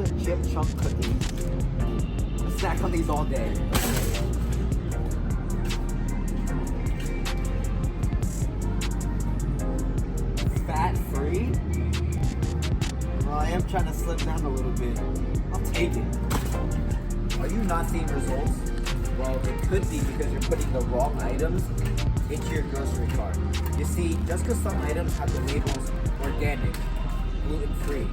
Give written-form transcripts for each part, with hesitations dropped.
chocolate chip chunk cookies. I snack on these all day. Fat free? Well, I am trying to slim down a little bit. I'll take it. Are you not seeing results? Well, it could be because you're putting the wrong items into your grocery cart. You see, just because some items have the labels organic, gluten-free,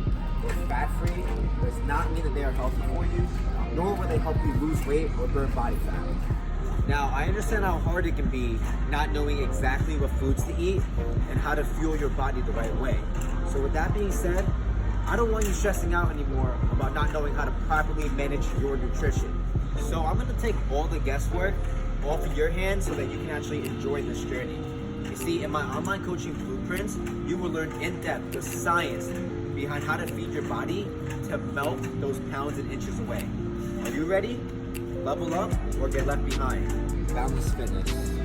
or fat-free, does not mean that they are healthy for you, nor will they help you lose weight or burn body fat. Now, I understand how hard it can be not knowing exactly what foods to eat and how to fuel your body the right way. So with that being said, I don't want you stressing out anymore about not knowing how to properly manage your nutrition. So I'm gonna take all the guesswork off of your hands so that you can actually enjoy this journey. You see, in my online coaching blueprints, you will learn in depth the science behind how to feed your body to melt those pounds and inches away. Are you ready? Level up or get left behind. Boundless Fitness.